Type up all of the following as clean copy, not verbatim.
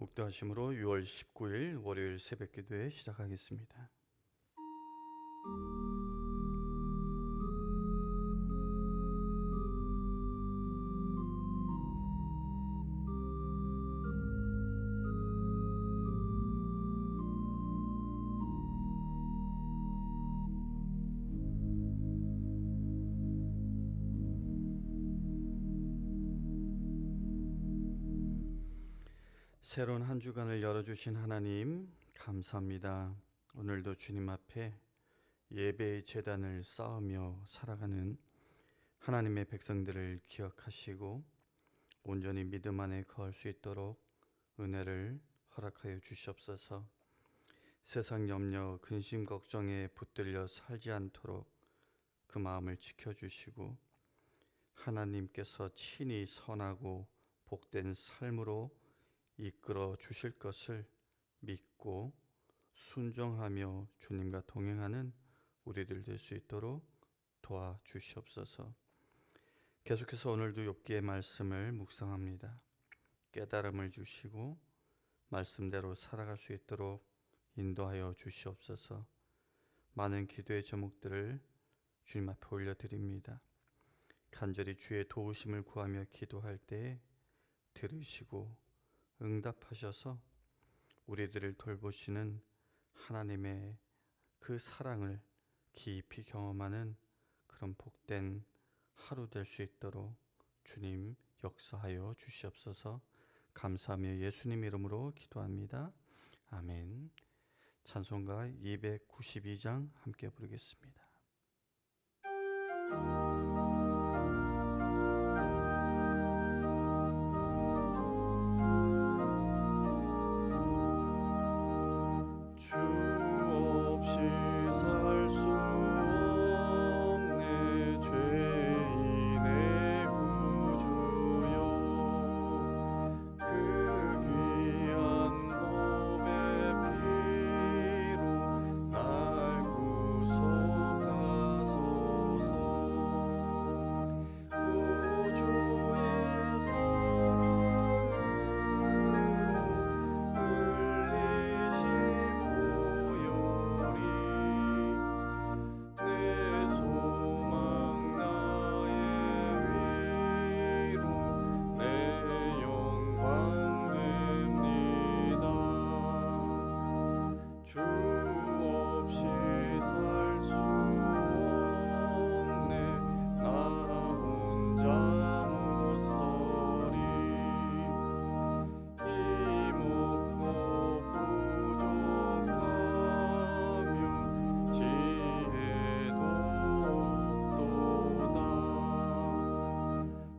목도하심으로 6월 19일 월요일 새벽기도회 시작하겠습니다. 새로운 한 주간을 열어주신 하나님 감사합니다. 오늘도 주님 앞에 예배의 제단을 쌓으며 살아가는 하나님의 백성들을 기억하시고 온전히 믿음 안에 거할 수 있도록 은혜를 허락하여 주시옵소서. 세상 염려, 근심, 걱정에 붙들려 살지 않도록 그 마음을 지켜주시고 하나님께서 친히 선하고 복된 삶으로 이끌어 주실 것을 믿고 순종하며 주님과 동행하는 우리들 될 수 있도록 도와주시옵소서. 계속해서 오늘도 욥기의 말씀을 묵상합니다. 깨달음을 주시고 말씀대로 살아갈 수 있도록 인도하여 주시옵소서. 많은 기도의 제목들을 주님 앞에 올려드립니다. 간절히 주의 도우심을 구하며 기도할 때에 들으시고 응답하셔서 우리들을 돌보시는 하나님의 그 사랑을 깊이 경험하는 그런 복된 하루 될 수 있도록 주님 역사하여 주시옵소서. 감사하며 예수님 이름으로 기도합니다. 아멘. 찬송가 292장 함께 부르겠습니다.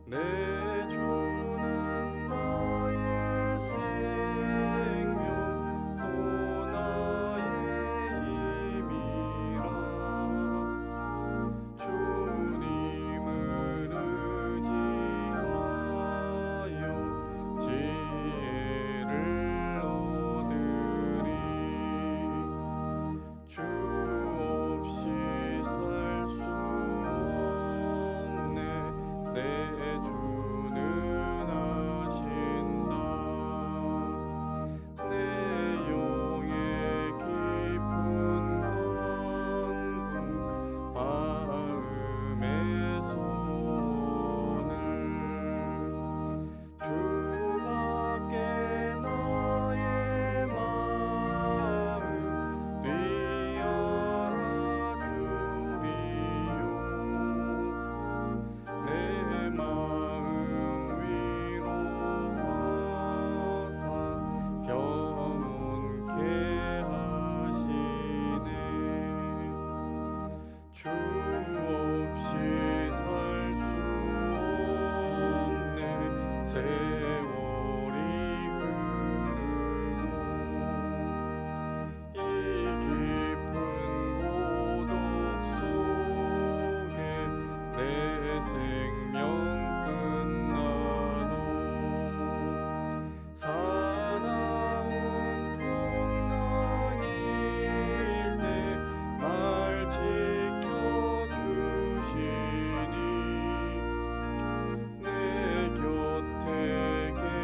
내 곁에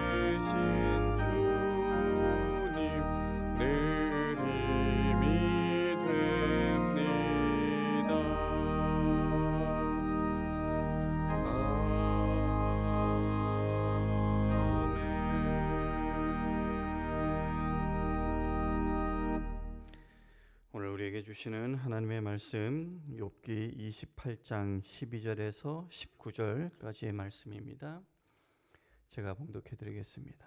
우리에게 주시는 하나님의 말씀 욥기 28장 12절에서 19절까지의 말씀입니다. 제가 봉독해 드리겠습니다.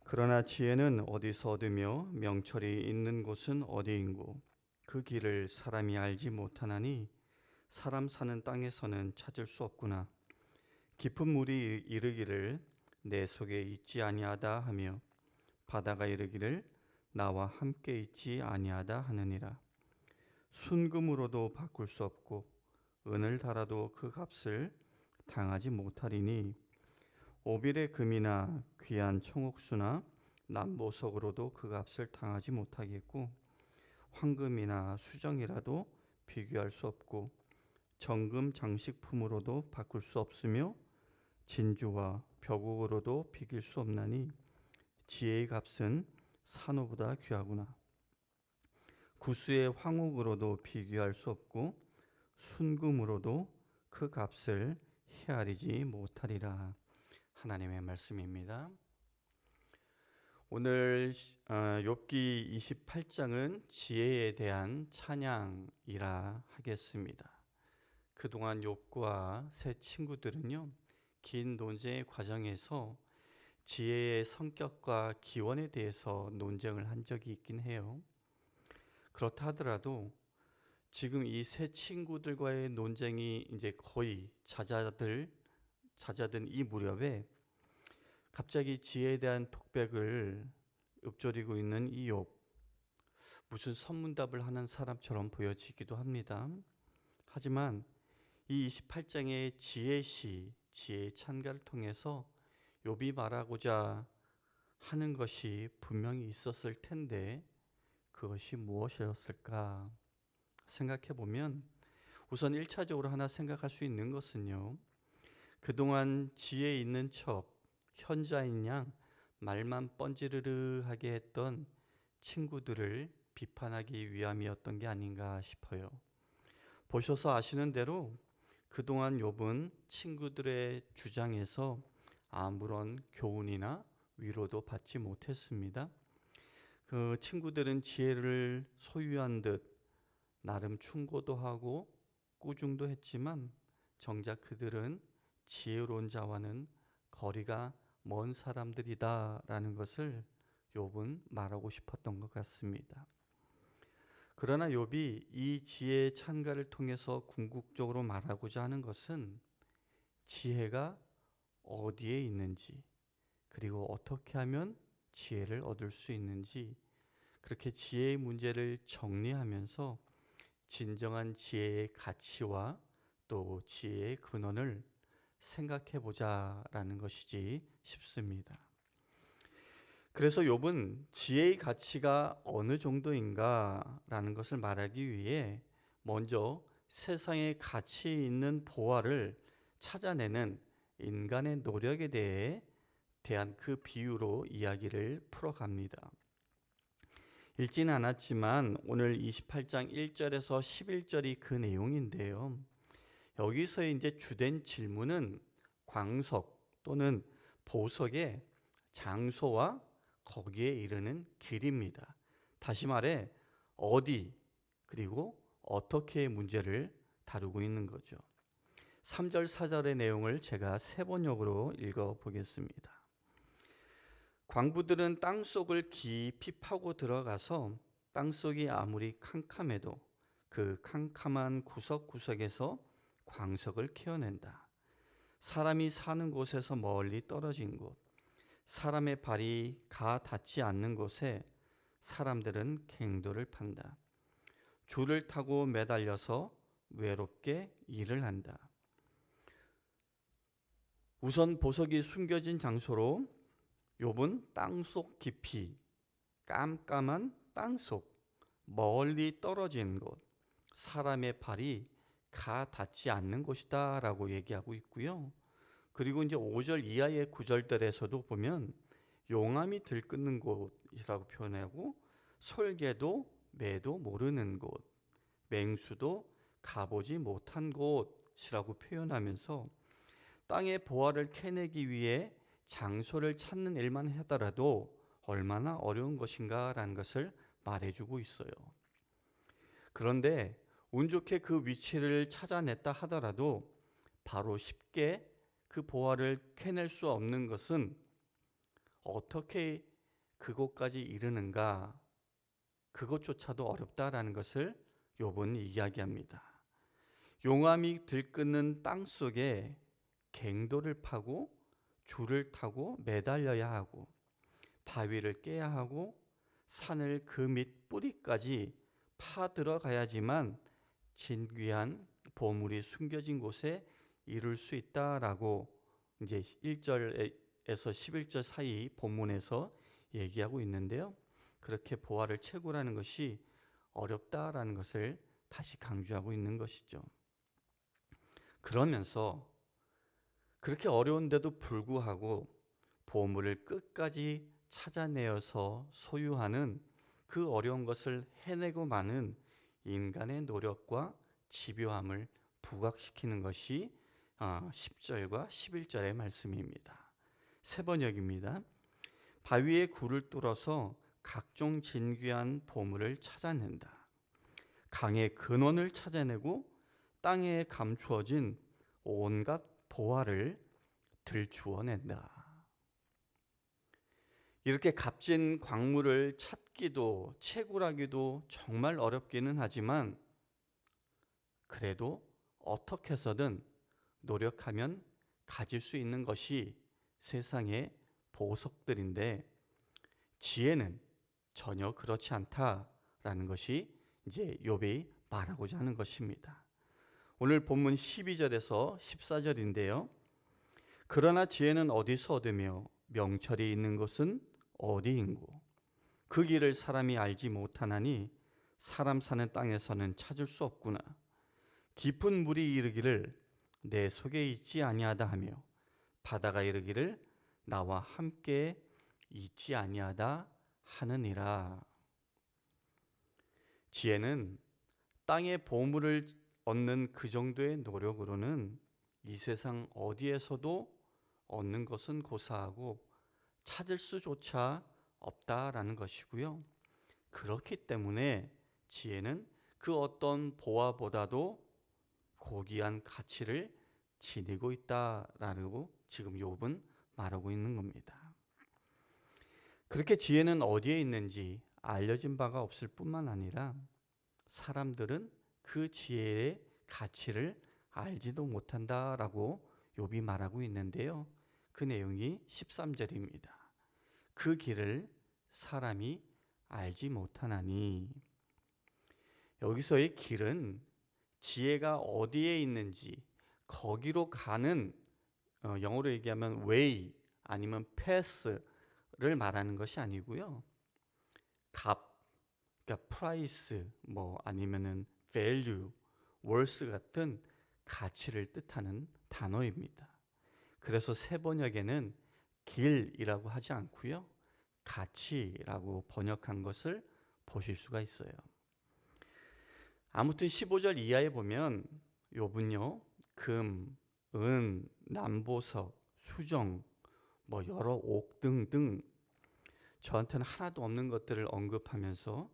그러나 지혜는 어디서 얻으며 명철이 있는 곳은 어디인고 그 길을 사람이 알지 못하나니 사람 사는 땅에서는 찾을 수 없구나. 깊은 물이 이르기를 내 속에 있지 아니하다 하며 바다가 이르기를 나와 함께 있지 아니하다 하느니라. 순금으로도 바꿀 수 없고 은을 달아도 그 값을 당하지 못하리니 오빌의 금이나 귀한 청옥수나 남보석으로도 그 값을 당하지 못하겠고 황금이나 수정이라도 비교할 수 없고 정금 장식품으로도 바꿀 수 없으며 진주와 벼곡으로도 비길 수 없나니 지혜의 값은 산호보다 귀하구나. 구스의 황옥으로도 비교할 수 없고 순금으로도 그 값을 헤아리지 못하리라. 하나님의 말씀입니다. 오늘 욥기 28장은 지혜에 대한 찬양이라 하겠습니다. 그동안 욥과 세 친구들은요, 긴 논쟁의 과정에서 지혜의 성격과 기원에 대해서 논쟁을 한 적이 있긴 해요. 그렇다 하더라도 지금 이 세 친구들과의 논쟁이 이제 거의 잦아든 이 무렵에 갑자기 지혜에 대한 톡백을 읊조리고 있는 이 욥, 무슨 선문답을 하는 사람처럼 보여지기도 합니다. 하지만 이 28장의 지혜시, 지혜의 찬가를 통해서 욥이 말하고자 하는 것이 분명히 있었을 텐데 그것이 무엇이었을까 생각해 보면 우선 1차적으로 하나 생각할 수 있는 것은요, 그동안 지혜 있는 척 현자인 양 말만 뻔지르르하게 했던 친구들을 비판하기 위함이었던 게 아닌가 싶어요. 보셔서 아시는 대로 그동안 욥은 친구들의 주장에서 아무런 교훈이나 위로도 받지 못했습니다. 그 친구들은 지혜를 소유한 듯 나름 충고도 하고 꾸중도 했지만 정작 그들은 지혜로운 자와는 거리가 먼 사람들이다라는 것을 욥은 말하고 싶었던 것 같습니다. 그러나 욥이 이 지혜의 찬가를 통해서 궁극적으로 말하고자 하는 것은 지혜가 어디에 있는지, 그리고 어떻게 하면 지혜를 얻을 수 있는지, 그렇게 지혜의 문제를 정리하면서 진정한 지혜의 가치와 또 지혜의 근원을 생각해 보자라는 것이지 싶습니다. 그래서 욥은 지혜의 가치가 어느 정도인가라는 것을 말하기 위해 먼저 세상의 가치 있는 보화를 찾아내는 인간의 노력에 대한 그 비유로 이야기를 풀어갑니다. 읽지는 않았지만 오늘 28장 1절에서 11절이 그 내용인데요. 여기서 이제 주된 질문은 광석 또는 보석의 장소와 거기에 이르는 길입니다. 다시 말해 어디 그리고 어떻게의 문제를 다루고 있는 거죠. 3절 4절의 내용을 제가 세 번역으로 읽어보겠습니다. 광부들은 땅속을 깊이 파고 들어가서 땅속이 아무리 캄캄해도 그 캄캄한 구석구석에서 광석을 캐어낸다. 사람이 사는 곳에서 멀리 떨어진 곳, 사람의 발이 가 닿지 않는 곳에 사람들은 갱도를 판다. 줄을 타고 매달려서 외롭게 일을 한다. 우선 보석이 숨겨진 장소로 욥은 땅속 깊이, 깜깜한 땅속, 멀리 떨어진 곳, 사람의 발이 가 닿지 않는 곳이다 라고 얘기하고 있고요. 그리고 이제 5절 이하의 구절들에서도 보면 용암이 들끓는 곳이라고 표현하고 솔개도 매도 모르는 곳, 맹수도 가보지 못한 곳이라고 표현하면서 땅의 보화를 캐내기 위해 장소를 찾는 일만 하더라도 얼마나 어려운 것인가라는 것을 말해주고 있어요. 그런데 운 좋게 그 위치를 찾아냈다 하더라도 바로 쉽게 그 보화를 캐낼 수 없는 것은 어떻게 그곳까지 이르는가, 그것조차도 어렵다라는 것을 욥은 이야기합니다. 용암이 들끓는 땅 속에 갱도를 파고 줄을 타고 매달려야 하고 바위를 깨야 하고 산을 그 밑 뿌리까지 파 들어가야지만 진귀한 보물이 숨겨진 곳에 이룰 수 있다라고 이제 1절에서 11절 사이 본문에서 얘기하고 있는데요. 그렇게 보화를 채굴하는 것이 어렵다라는 것을 다시 강조하고 있는 것이죠. 그러면서 그렇게 어려운데도 불구하고 보물을 끝까지 찾아내어서 소유하는 그 어려운 것을 해내고 마는 인간의 노력과 집요함을 부각시키는 것이 10절과 11절의 말씀입니다. 세 번역입니다. 바위에 굴을 뚫어서 각종 진귀한 보물을 찾아낸다. 강의 근원을 찾아내고 땅에 감추어진 온갖 보화를 들추어낸다. 이렇게 값진 광물을 찾기도 채굴하기도 정말 어렵기는 하지만 그래도 어떻게 해서든 노력하면 가질 수 있는 것이 세상의 보석들인데 지혜는 전혀 그렇지 않다라는 것이 이제 욥이 말하고자 하는 것입니다. 오늘 본문 12절에서 14절인데요. 그러나 지혜는 어디서 얻으며 명철이 있는 곳은 어디인고 그 길을 사람이 알지 못하나니 사람 사는 땅에서는 찾을 수 없구나. 깊은 물이 이르기를 내 속에 있지 아니하다 하며 바다가 이르기를 나와 함께 있지 아니하다 하느니라. 지혜는 땅의 보물을 얻는 그 정도의 노력으로는 이 세상 어디에서도 얻는 것은 고사하고 찾을 수조차 없다라는 것이고요. 그렇기 때문에 지혜는 그 어떤 보화보다도 고귀한 가치를 지니고 있다라고 지금 욥은 말하고 있는 겁니다. 그렇게 지혜는 어디에 있는지 알려진 바가 없을 뿐만 아니라 사람들은 그 지혜의 가치를 알지도 못한다라고 욥이 말하고 있는데요. 그 내용이 13절입니다. 그 길을 사람이 알지 못하나니. 여기서의 길은 지혜가 어디에 있는지 거기로 가는 영어로 얘기하면 way 아니면 path를 말하는 것이 아니고요. 값, 그러니까 price, 아니면은 value, worth 같은 가치를 뜻하는 단어입니다. 그래서 세 번역에는 길이라고 하지 않고요. 가치라고 번역한 것을 보실 수가 있어요. 아무튼 15절 이하에 보면 욥은요. 금, 은, 남보석, 수정, 여러 옥 등등 저한테는 하나도 없는 것들을 언급하면서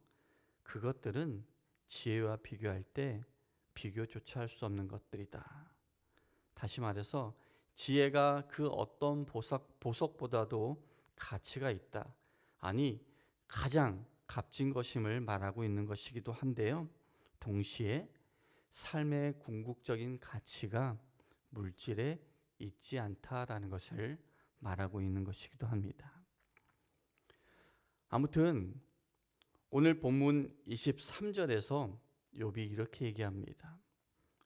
그것들은 지혜와 비교할 때 비교조차 할 수 없는 것들이다. 다시 말해서 지혜가 그 어떤 보석보다도 가치가 있다. 아니 가장 값진 것임을 말하고 있는 것이기도 한데요. 동시에 삶의 궁극적인 가치가 물질에 있지 않다라는 것을 말하고 있는 것이기도 합니다. 아무튼 오늘 본문 23절에서 욥이 이렇게 얘기합니다.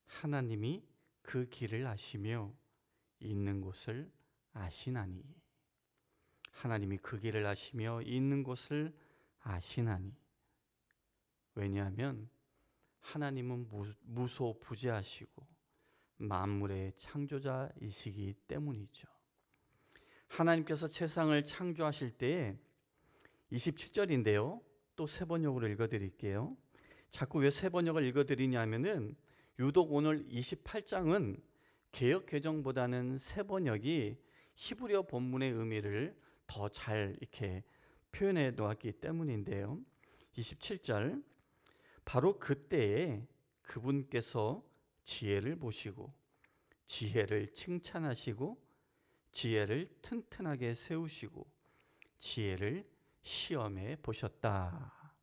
하나님이 그 길을 아시며 있는 곳을 아시나니. 하나님이 그 길을 아시며 있는 곳을 아시나니. 왜냐하면 하나님은 무소부재하시고 만물의 창조자이시기 때문이죠. 하나님께서 세상을 창조하실 때에 27절인데요. 또 세 번역으로 읽어드릴게요. 자꾸 왜 세 번역을 읽어드리냐면은 유독 오늘 28장은 개역 개정보다는 세 번역이 히브리어 본문의 의미를 더 잘 이렇게 표현해 놓았기 때문인데요. 27절 바로 그때에 그분께서 지혜를 보시고 지혜를 칭찬하시고 지혜를 튼튼하게 세우시고 지혜를 시험해 보셨다.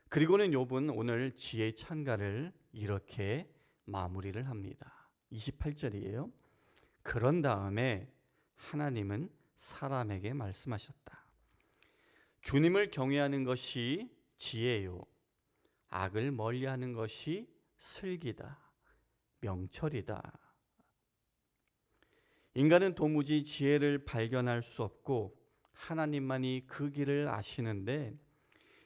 그리고는 욥은 오늘 지혜의 찬가를 이렇게 마무리를 합니다. 28절이에요. 그런 다음에 하나님은 사람에게 말씀하셨다. 주님을 경외하는 것이 지혜요, 악을 멀리하는 것이 슬기다, 명철이다. 인간은 도무지 지혜를 발견할 수 없고 하나님만이 그 길을 아시는데,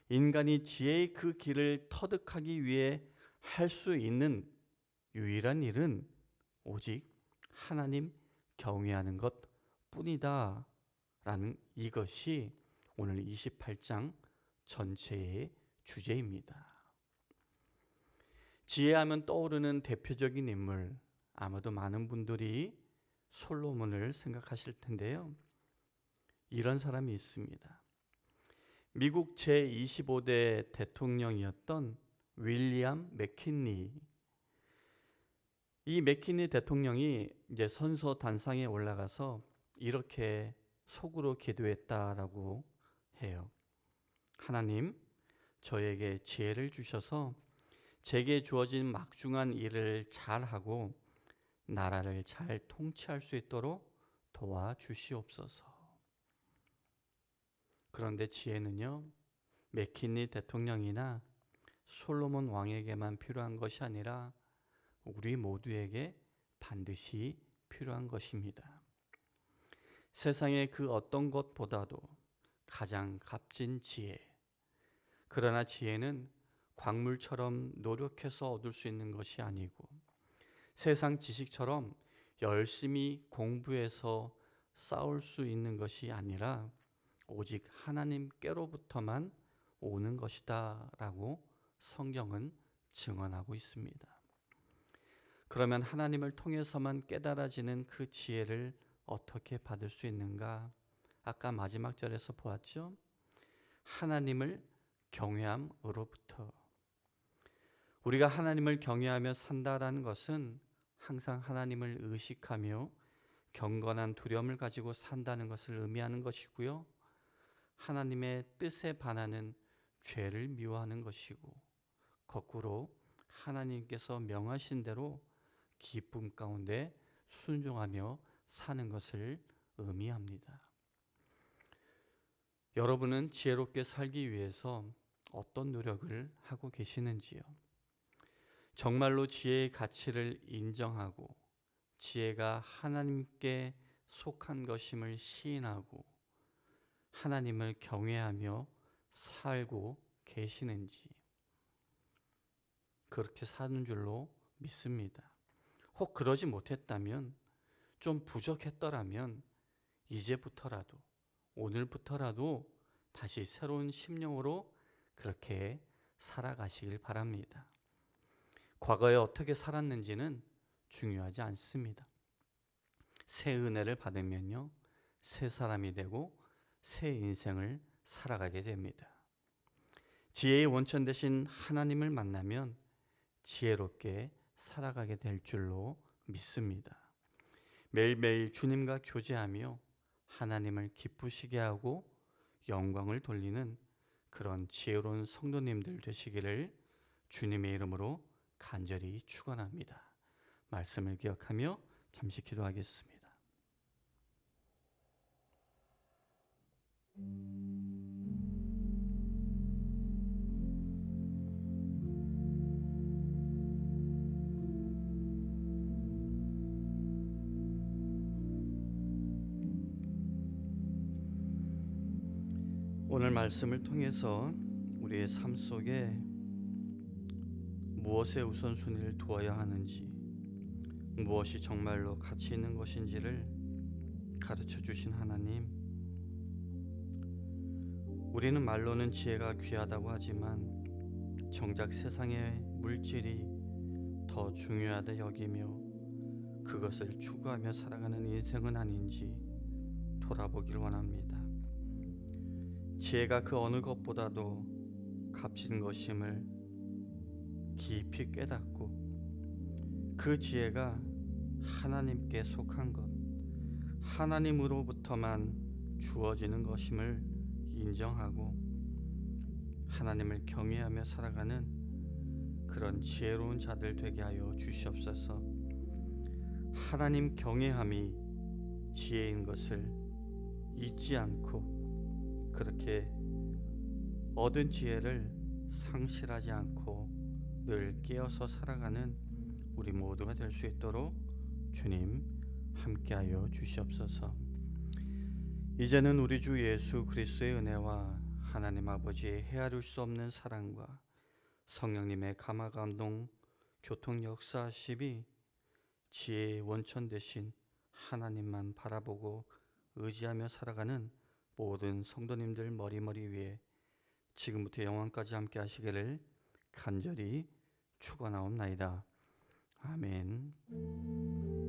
인간이 지혜의 그 길을 터득하기 위해 할 수 있는 유일한 일은 오직 하나님 경외하는 것 뿐이다 라는 이것이 오늘 28장 전체의 주제입니다. 지혜하면 떠오르는 대표적인 인물, 아마도 많은 분들이 솔로몬을 생각하실 텐데요. 이런 사람이 있습니다. 미국 제25대 대통령이었던 윌리엄 맥킨리. 이 맥킨리 대통령이 이제 선서 단상에 올라가서 이렇게 속으로 기도했다라고 해요. 하나님, 저에게 지혜를 주셔서 제게 주어진 막중한 일을 잘하고 나라를 잘 통치할 수 있도록 도와주시옵소서. 그런데 지혜는요, 맥킨리 대통령이나 솔로몬 왕에게만 필요한 것이 아니라 우리 모두에게 반드시 필요한 것입니다. 세상의 그 어떤 것보다도 가장 값진 지혜. 그러나 지혜는 광물처럼 노력해서 얻을 수 있는 것이 아니고 세상 지식처럼 열심히 공부해서 쌓을 수 있는 것이 아니라 오직 하나님께로부터만 오는 것이다 라고 성경은 증언하고 있습니다. 그러면 하나님을 통해서만 깨달아지는 그 지혜를 어떻게 받을 수 있는가? 아까 마지막 절에서 보았죠? 하나님을 경외함으로부터. 우리가 하나님을 경외하며 산다라는 것은 항상 하나님을 의식하며 경건한 두려움을 가지고 산다는 것을 의미하는 것이고요. 하나님의 뜻에 반하는 죄를 미워하는 것이고, 거꾸로 하나님께서 명하신 대로 기쁨 가운데 순종하며 사는 것을 의미합니다. 여러분은 지혜롭게 살기 위해서 어떤 노력을 하고 계시는지요? 정말로 지혜의 가치를 인정하고 지혜가 하나님께 속한 것임을 시인하고 하나님을 경외하며 살고 계시는지, 그렇게 사는 줄로 믿습니다. 혹 그러지 못했다면, 좀 부족했더라면 이제부터라도, 오늘부터라도 다시 새로운 심령으로 그렇게 살아가시길 바랍니다. 과거에 어떻게 살았는지는 중요하지 않습니다. 새 은혜를 받으면요, 새 사람이 되고 새 인생을 살아가게 됩니다. 지혜의 원천 되신 하나님을 만나면 지혜롭게 살아가게 될 줄로 믿습니다. 매일매일 주님과 교제하며 하나님을 기쁘시게 하고 영광을 돌리는 그런 지혜로운 성도님들 되시기를 주님의 이름으로 간절히 축원합니다. 말씀을 기억하며 잠시 기도하겠습니다. 오늘 말씀을 통해서 우리의 삶 속에 무엇에 우선순위를 두어야 하는지, 무엇이 정말로 가치 있는 것인지를 가르쳐 주신 하나님, 우리는 말로는 지혜가 귀하다고 하지만 정작 세상의 물질이 더 중요하다 여기며 그것을 추구하며 살아가는 인생은 아닌지 돌아보길 원합니다. 지혜가 그 어느 것보다도 값진 것임을 깊이 깨닫고 그 지혜가 하나님께 속한 것, 하나님으로부터만 주어지는 것임을 인정하고 하나님을 경외하며 살아가는 그런 지혜로운 자들 되게 하여 주시옵소서. 하나님 경외함이 지혜인 것을 잊지 않고 그렇게 얻은 지혜를 상실하지 않고 늘 깨어서 살아가는 우리 모두가 될 수 있도록 주님 함께하여 주시옵소서. 이제는 우리 주 예수 그리스도의 은혜와 하나님 아버지의 헤아릴 수 없는 사랑과 성령님의 감화 감동 교통 역사하심이 지혜의 원천 되신 하나님만 바라보고 의지하며 살아가는 모든 성도님들 머리머리 위에 지금부터 영원까지 함께 하시기를 간절히 축원하옵나이다. 아멘.